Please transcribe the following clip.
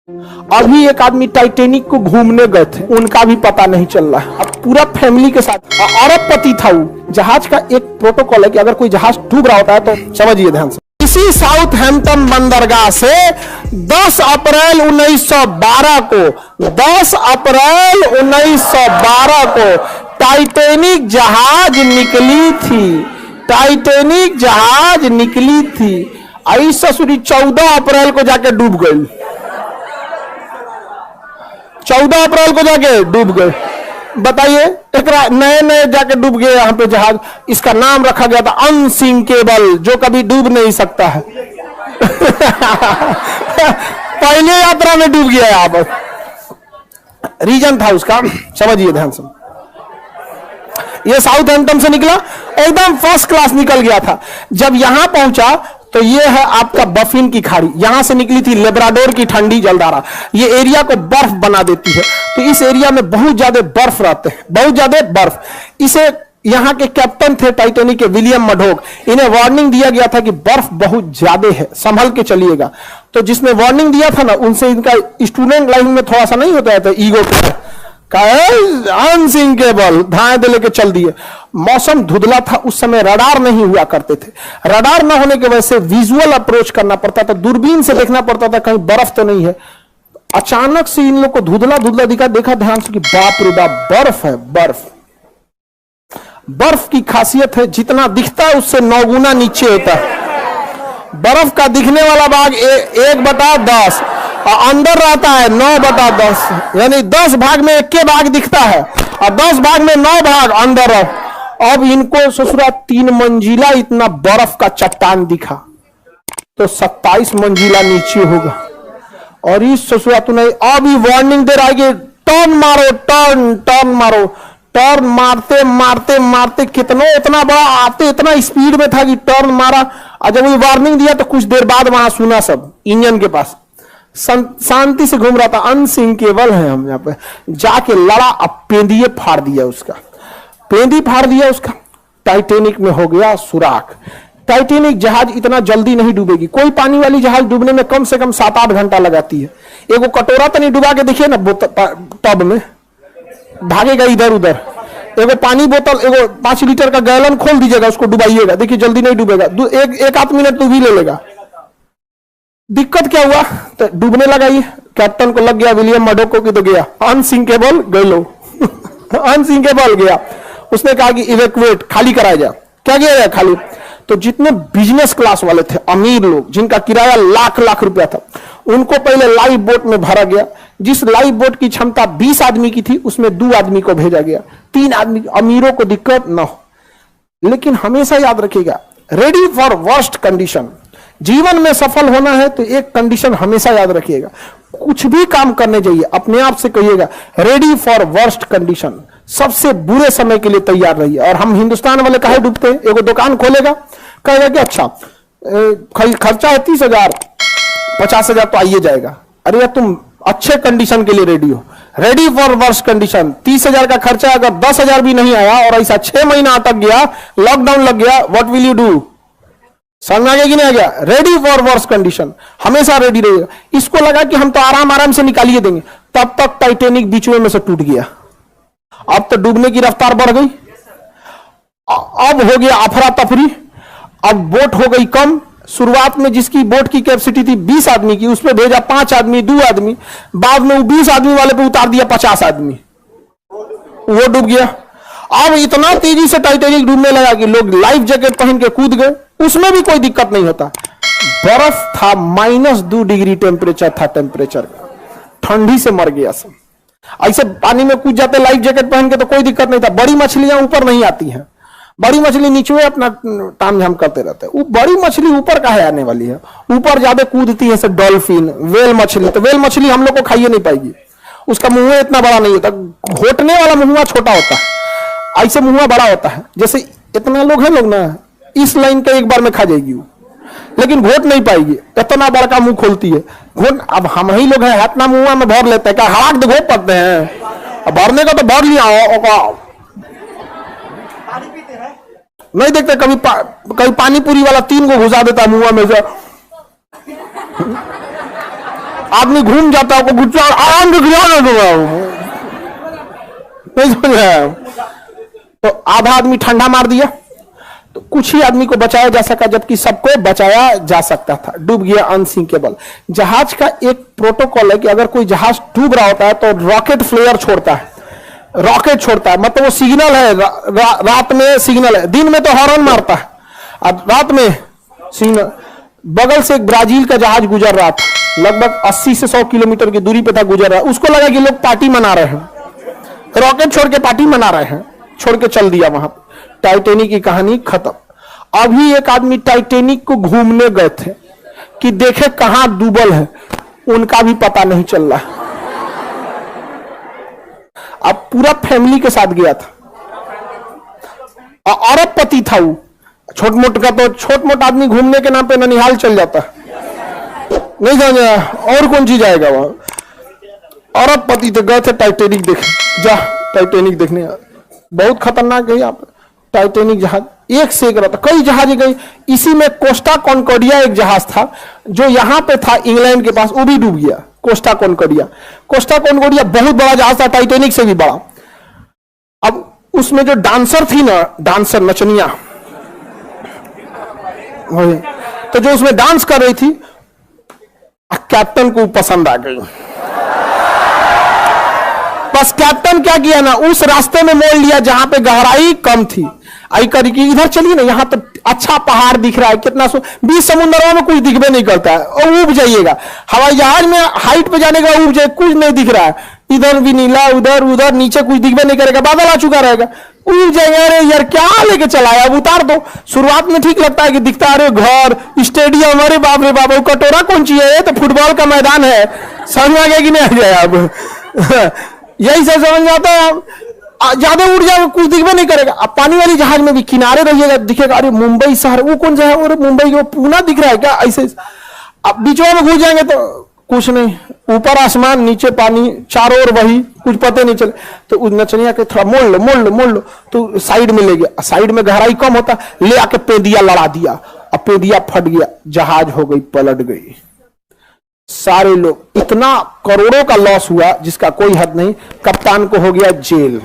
अभी एक आदमी टाइटेनिक को घूमने गए थे, उनका भी पता नहीं चल रहा है। अब पूरा फैमिली के साथ अरबपति था वो। जहाज का एक प्रोटोकॉल है कि अगर कोई जहाज डूब रहा होता है तो समझिए ध्यान से। इसी साउथहैम्पटन बंदरगाह से 10 अप्रैल 1912 को 10 अप्रैल 1912 को टाइटेनिक जहाज निकली थी। टाइटेनिक जहाज निकली थी। आई ससुरी 14 अप्रैल को जाके डूब गई। 14 अप्रैल को जाके डूब गए। बताइए, एक नए नए जाके डूब गए यहाँ पे जहाज। इसका नाम रखा गया था अनसिंकेबल, जो कभी डूब नहीं सकता है। पहले यात्रा में डूब गया यहाँ पर। रीजन था उसका, समझिए ध्यान से। ये साउथहैम्पटन से निकला, एकदम फर्स्ट क्लास निकल गया था। जब यहां पहुंचा तो ये है आपका बफिन की खाड़ी। यहां से निकली थी लेब्राडोर की ठंडी जलधारा। ये एरिया को बर्फ बना देती है, तो इस एरिया में बहुत ज्यादा बर्फ रहते हैं, बहुत ज्यादा बर्फ। इसे यहां के कैप्टन थे टाइटेनिक के, विलियम मडोक। इन्हें वार्निंग दिया गया था कि बर्फ बहुत ज्यादा है, संभल के चलिएगा। तो जिसने वार्निंग दिया था ना, उनसे इनका स्टूडेंट लाइफ में थोड़ा सा नहीं होता है ईगो पे, अनसिंकेबल, धाए दे लेके चल दिए। मौसम धुंधला था उस समय, रडार नहीं हुआ करते थे। रडार ना होने की वजह से विजुअल अप्रोच करना पड़ता था, दूरबीन से देखना पड़ता था कहीं बर्फ तो नहीं है। अचानक से इन लोग को धुंधला धुंधला दिखा, देखा ध्यान से कि बाप रे बाप, बर्फ है। बर्फ बर्फ की खासियत है, जितना दिखता है उससे 9 गुना नीचे होता है। बर्फ का दिखने वाला भाग 1/10 और अंदर रहता है 9/10, यानी 10 भाग में 1 भाग दिखता है और 10 भाग में 9 भाग अंदर है। अब इनको ससुरा 3 मंजिला इतना बर्फ का चट्टान दिखा, तो 27 मंजिला नीचे होगा। और इस ससुरा तूने अभी वार्निंग दे रहा है कि टर्न मारो, टर्न टर्न मारो। टर्न मारते मारते मारते कितना इतना बड़ा आते, इतना स्पीड में था कि टर्न मारा। और जब वो वार्निंग दिया तो कुछ देर बाद वहां सुना सब इंजन के पास शांति से घूम रहा था। अनसिंकेबल है हम यहाँ पे। जाके लड़ा, अब पेंदिए फाड़ दिया उसका, पेंदी फाड़ दिया उसका। टाइटेनिक में हो गया सुराख। टाइटेनिक जहाज इतना जल्दी नहीं डूबेगी। कोई पानी वाली जहाज डूबने में कम से कम 7-8 घंटा लगाती है। एगो कटोरा तो नहीं डुबा के देखिए ना टब में, भागेगा इधर उधर। एगो पानी बोतल, एगो 5 लीटर का गैलन खोल दीजिएगा, उसको डुबाइएगा, देखिए जल्दी नहीं डूबेगा। एक आध मिनट तो भी ले लेगा। दिक्कत क्या हुआ, तो डूबने लगा। ये कैप्टन को लग गया विलियम मडोको की, तो गया अनसिंकेबल, गलो। अनसिंकेबल गया। उसने कहा कि इवैक्यूएट, खाली कराया जाए। क्या किया जाए? खाली। तो जितने बिजनेस क्लास वाले थे, अमीर लोग, जिनका किराया लाख लाख रुपया था, उनको पहले लाइफ बोट में भरा गया। जिस लाइफ बोट की क्षमता 20 आदमी की थी, उसमें 2 आदमी को भेजा गया। 3 आदमी, अमीरों को दिक्कत ना हो। लेकिन हमेशा याद रखिएगा, रेडी फॉर वर्स्ट कंडीशन। जीवन में सफल होना है तो एक कंडीशन हमेशा याद रखिएगा। कुछ भी काम करने जाइए, अपने आप से कहिएगा रेडी फॉर वर्स्ट कंडीशन, सबसे बुरे समय के लिए तैयार रहिए। और हम हिंदुस्तान वाले काहे डूबते हैं? एगो दुकान खोलेगा, कहेगा कि अच्छा खर्चा है 30,000, 50,000 तो आइए जाएगा। अरे यार, तुम अच्छे कंडीशन के लिए रेडी हो, रेडी फॉर वर्स्ट कंडीशन। 30,000 का खर्चा, अगर 10,000 भी नहीं आया और ऐसा 6 महीना अटक गया, लॉकडाउन लग गया, व्हाट विल यू डू? समझ आ गया कि नहीं आ गया? रेडी फॉर वर्स्ट कंडीशन, हमेशा रेडी रहिएगा। इसको लगा कि हम तो आराम आराम से निकालिए देंगे, तब तक टाइटेनिक बीच में से टूट गया। अब तो डूबने की रफ्तार बढ़ गई। अब हो गया अफरा तफरी। अब बोट हो गई कम। शुरुआत में जिसकी बोट की कैपेसिटी थी 20 आदमी की, उसमें भेजा 5 आदमी, 2 आदमी। बाद में वो 20 आदमी वाले पे उतार दिया 50 आदमी, वो डूब गया। अब इतना तेजी से टाइटेनिक डूबने लगा कि लोग लाइफ जैकेट पहन के कूद गए। उसमें भी कोई दिक्कत नहीं होता। बर्फ था, -2 डिग्री टेम्परेचर था, टेम्परेचर ठंडी से मर गया सब। ऐसे पानी में कूद जाते लाइफ जैकेट पहन के तो कोई दिक्कत नहीं था। बड़ी मछलियां ऊपर नहीं आती हैं, बड़ी मछली नीचे अपना ताम झाम करते रहते हैं। बड़ी मछली ऊपर काहे आने वाली है? ऊपर ज्यादा कूदती है, डॉल्फिन, वेल मछली। तो वेल मछली हम लोग को खाइए नहीं पाएगी, उसका मुंह इतना बड़ा नहीं होता। घोटने वाला मुंह छोटा होता है, ऐसे मुंह बड़ा होता है। जैसे इतना लोग हैं लोग ना, इस लाइन के एक बार में खा जाएगी वो, लेकिन घोट नहीं पाएगी, इतना बड़ा मुंह खोलती है। घोट, अब हम ही लोग हैं, इतना मुंह में भर लेते हैं, क्या हाथ तो घोट पड़ते हैं? अब भरने का तो भर लिया नहीं देखते। कभी पानी पूरी वाला 3 को घुसा देता मुंह में से। आदमी घूम जाता है, गुस्सा आराम से गिरा दूंगा, नहीं समझ आया। तो आधा आदमी ठंडा मार दिया, तो कुछ ही आदमी को बचाया जा सका, जबकि सबको बचाया जा सकता था। डूब गया अनसिंकेबल। जहाज का एक प्रोटोकॉल है कि अगर कोई जहाज डूब रहा होता है तो रॉकेट फ्लेयर छोड़ता है, रॉकेट छोड़ता है, मतलब वो सिग्नल है, रात में सिग्नल है, दिन में तो हॉर्न मारता है, और रात में सिग्नल। बगल से एक ब्राजील का जहाज गुजर रहा था, लगभग 80 से 100 किलोमीटर की दूरी पे था, गुजर रहा है। उसको लगा कि लोग पार्टी मना रहे हैं, रॉकेट छोड़ के पार्टी मना रहे हैं, छोड़ के चल दिया वहां। टाइटैनिक की कहानी खत्म। अभी एक आदमी टाइटैनिक को घूमने गए थे कि देखे कहां डूबल है, उनका भी पता नहीं चल रहा। अब पूरा फैमिली के साथ गया था, अरबपति था वो। छोट मोट का तो छोट मोट आदमी घूमने के नाम पे ननिहाल चल जाता, नहीं समझा, और कौन चीज आएगा वहां। अरबपति तो गए थे टाइटैनिक देखे, जा टाइटैनिक देखने, बहुत खतरनाक है यहाँ पे टाइटैनिक जहाज, एक से एक रहता, कई जहाज गई। इसी में कोस्टा कॉन्कॉर्डिया एक जहाज था जो यहां पे था इंग्लैंड के पास, वो भी डूब गया। कोस्टा कॉन्कॉर्डिया, कोस्टा कॉन्कॉर्डिया बहुत बड़ा जहाज था, टाइटैनिक से भी बड़ा। अब उसमें जो डांसर थी ना, डांसर नचनिया, तो जो उसमें डांस कर रही थी, कैप्टन को पसंद आ गई। बस कैप्टन क्या किया ना, उस रास्ते में मोड़ लिया जहां पे गहराई कम थी। आई करी कि इधर चलिए ना, यहां तो अच्छा पहाड़ दिख रहा है, कितना बीच समुद्रों में कुछ दिखबे नहीं करता है, और उब जाइएगा। हवाई जहाज में हाइट पे जाने का उब जाए, कुछ नहीं दिख रहा है, इधर भी नीला, उधर उधर, नीचे कुछ दिखबे नहीं करेगा, बादल आ चुका रहेगा, उब जाएगा। अरे यार क्या लेके चला है, अब उतार दो। शुरुआत में ठीक लगता है कि दिखता है, अरे घर, स्टेडियम, अरे बाप रे बाप, कटोरा कौन चीज है, तो फुटबॉल का मैदान है, समझ में आ गया कि नहीं आ गया। अब यही से समझ जाता है, ज्यादा उड़ जाएगा, कुछ दिखबे नहीं करेगा। अब पानी वाली जहाज में भी किनारे रहिएगा, दिखेगा, अरे मुंबई शहर, वो कौन सा है, अरे मुंबई को पूना दिख रहा है क्या, ऐसे। अब बीचों में घुस जाएंगे तो कुछ नहीं, ऊपर आसमान, नीचे पानी, चारों ओर वही, कुछ पता नहीं चले। तो नचनिया के थोड़ा मोड़ लो मोड़ लो मोड़ लो, तो साइड में ले गया, साइड में गहराई कम होता, ले आके पेदिया लड़ा दिया, अब पेदिया फट गया, जहाज हो गई, पलट गई। सारे लोग, इतना करोड़ों का लॉस हुआ जिसका कोई हद नहीं। कप्तान को हो गया जेल।